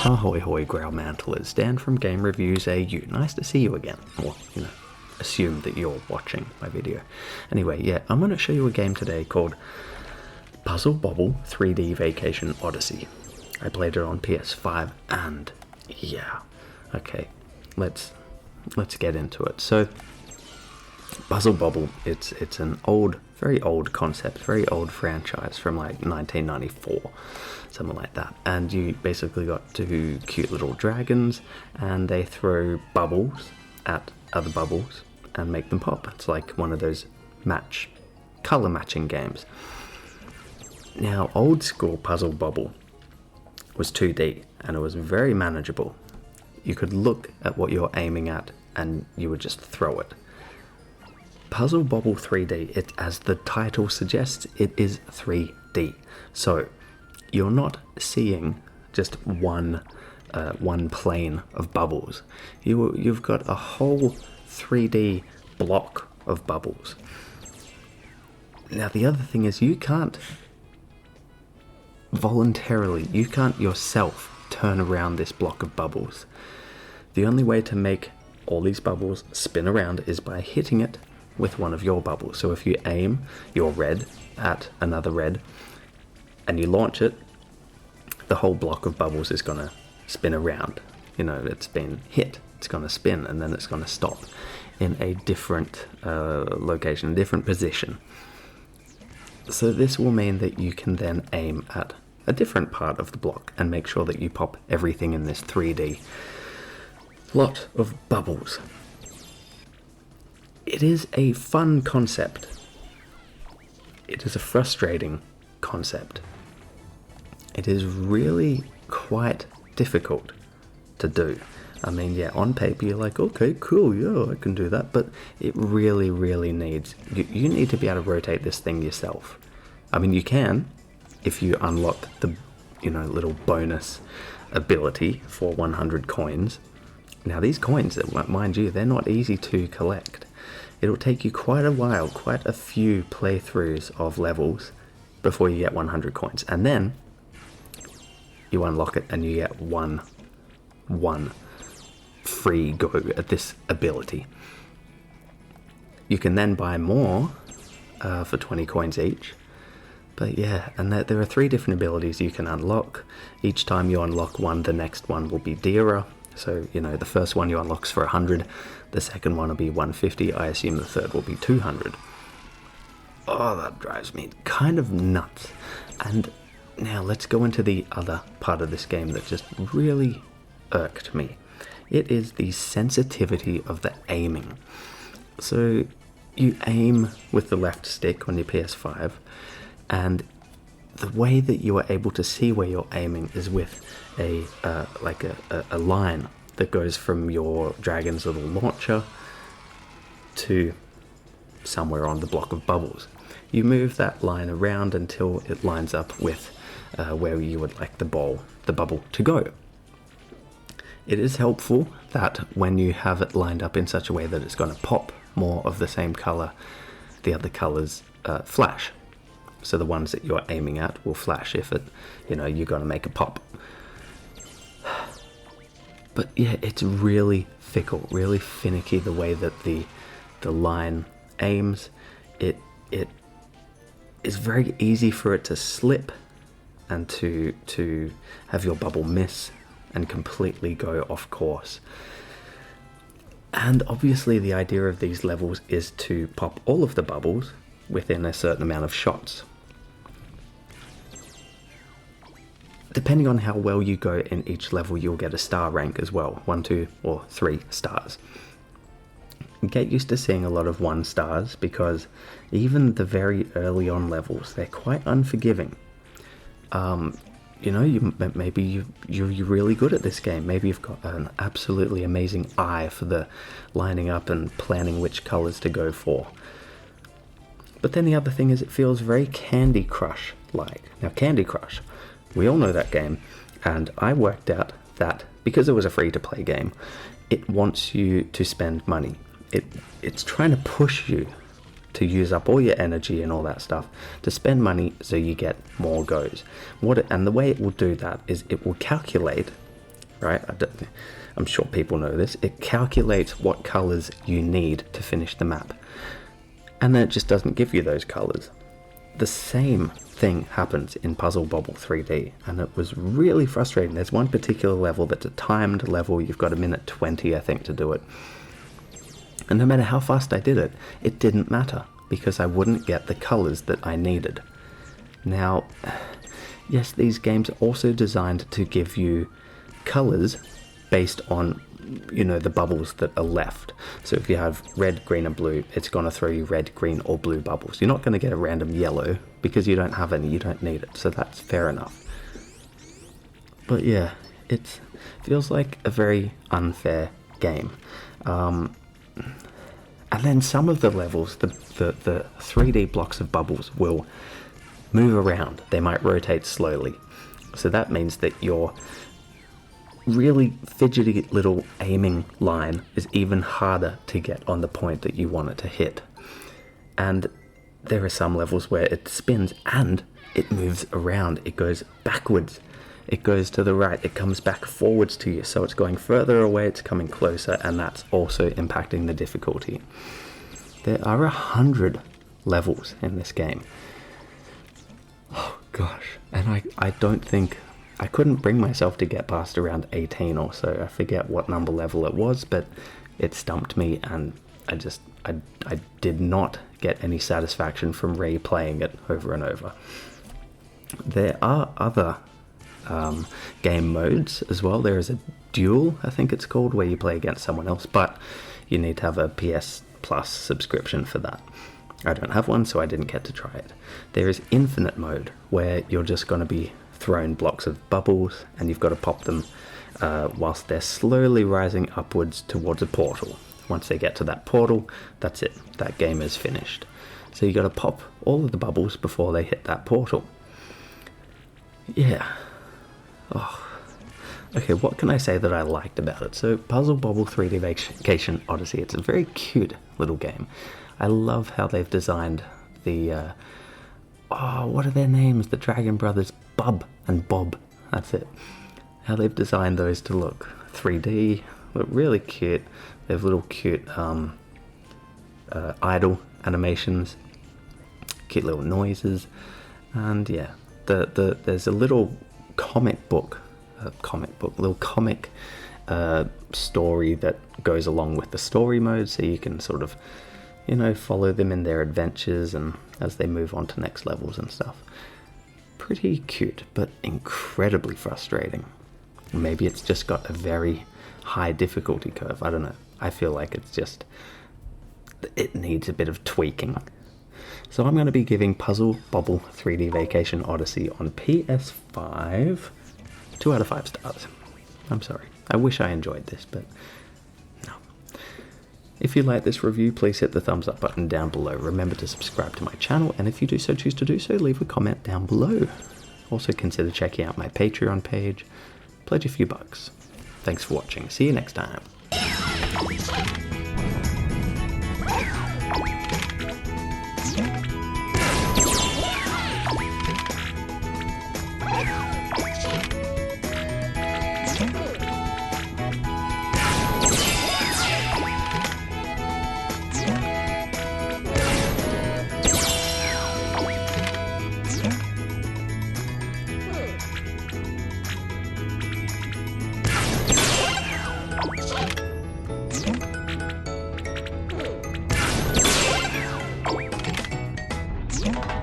Ahoy hoy growl mantlers, Dan from GameReviewsAU. Nice to see you again. Or, assume that you're watching my video. Anyway, yeah, I'm going to show you a game today called Puzzle Bobble 3D Vacation Odyssey. I played it on PS5 and yeah. Okay, let's get into it. So, Puzzle Bobble, it's an very old concept, very old franchise from like 1994, something like that. And you basically got two cute little dragons, and they throw bubbles at other bubbles and make them pop. It's like one of those color matching games. Now, old school Puzzle Bobble was 2D, and it was very manageable. You could look at what you're aiming at, and you would just throw it. Puzzle Bobble 3D, as the title suggests, it is 3D. So you're not seeing just one plane of bubbles. You've got a whole 3D block of bubbles. Now the other thing is you can't yourself turn around this block of bubbles. The only way to make all these bubbles spin around is by hitting it with one of your bubbles. So if you aim your red at another red and you launch it, the whole block of bubbles is going to spin around. It's been hit, it's going to spin, and then it's going to stop in a different location, a different position. So this will mean that you can then aim at a different part of the block and make sure that you pop everything in this 3D lot of bubbles. It is a fun concept. It is a frustrating concept. It is really quite difficult to do. I mean, yeah, on paper you're like, okay, cool, yeah, I can do that, but it really, really needs, you need to be able to rotate this thing yourself. I mean, you can, if you unlock the, little bonus ability for 100 coins. Now these coins, mind you, they're not easy to collect. It'll take you quite a while, quite a few playthroughs of levels before you get 100 coins. And then you unlock it and you get one free go at this ability. You can then buy more for 20 coins each. But yeah, and there are 3 different abilities you can unlock. Each time you unlock one, the next one will be dearer. So, the first one you unlock's for 100, the second one will be 150, I assume the third will be 200. Oh, that drives me kind of nuts. And now let's go into the other part of this game that just really irked me. It is the sensitivity of the aiming. So you aim with the left stick on your PS5, and the way that you are able to see where you're aiming is with a line that goes from your dragon's little launcher to somewhere on the block of bubbles. You move that line around until it lines up with where you would like the bubble to go. It is helpful that when you have it lined up in such a way that it's going to pop more of the same color, the other colors flash. So the ones that you're aiming at will flash if you're going to make a pop. But yeah, it's really fickle, really finicky the way that the line aims. It is very easy for it to slip and to have your bubble miss and completely go off course. And obviously the idea of these levels is to pop all of the bubbles within a certain amount of shots. Depending on how well you go in each level, you'll get a star rank as well, 1, 2, or 3 stars. Get used to seeing a lot of 1 stars because even the very early on levels, they're quite unforgiving. Maybe you're really good at this game. Maybe you've got an absolutely amazing eye for the lining up and planning which colors to go for. But then the other thing is it feels very Candy Crush-like. Now, Candy Crush, we all know that game, and I worked out that because it was a free-to-play game, it wants you to spend money. It's trying to push you to use up all your energy and all that stuff to spend money so you get more goes. And the way it will do that is it will calculate right? I'm sure people know this. It calculates what colors you need to finish the map. And then it just doesn't give you those colors. The same thing happens in Puzzle Bobble 3D, and it was really frustrating. There's one particular level that's a timed level. You've got 1:20, I think, to do it. And no matter how fast I did it, it didn't matter, because I wouldn't get the colors that I needed. Now, yes, these games are also designed to give you colors based on, you know, the bubbles that are left. So if you have red, green and blue, it's going to throw you red, green or blue bubbles. You're not going to get a random yellow because you don't have any, you don't need it. So that's fair enough. But yeah, it feels like a very unfair game. And then some of the levels, the 3D blocks of bubbles will move around. They might rotate slowly. So that means that your really fidgety little aiming line is even harder to get on the point that you want it to hit. And there are some levels where it spins and it moves around. It goes backwards. It goes to the right. It comes back forwards to you. So it's going further away. It's coming closer. And that's also impacting the difficulty. There are 100 levels in this game. Oh, gosh. And I don't think... I couldn't bring myself to get past around 18 or so. I forget what number level it was, but it stumped me, and I did not get any satisfaction from replaying it over and over. There are other game modes as well. There is a duel, I think it's called, where you play against someone else, but you need to have a PS Plus subscription for that. I don't have one, so I didn't get to try it. There is infinite mode, where you're just going to be thrown blocks of bubbles and you've got to pop them whilst they're slowly rising upwards towards a portal. Once they get to that portal, that's it. That game is finished. So you got to pop all of the bubbles before they hit that portal. Yeah. Oh. Okay, what can I say that I liked about it? So Puzzle Bobble 3D Vacation Odyssey, it's a very cute little game. I love how they've designed the what are their names? The Dragon Brothers, Bub and Bob. That's it. How they've designed those to look 3D, look really cute. They have little cute idle animations, cute little noises, and yeah, there's a little comic story that goes along with the story mode, so you can sort of, you know, follow them in their adventures and as they move on to next levels and stuff. Pretty cute, but incredibly frustrating. Maybe it's just got a very high difficulty curve. I don't know. I feel like it needs a bit of tweaking. So I'm going to be giving Puzzle Bobble 3D Vacation Odyssey on PS5 2 out of 5 stars. I'm sorry. I wish I enjoyed this, but no. If you like this review, please hit the thumbs up button down below. Remember to subscribe to my channel, and if you choose to do so, leave a comment down below. Also consider checking out my Patreon page. Pledge a few bucks. Thanks for watching. See you next time. Yeah.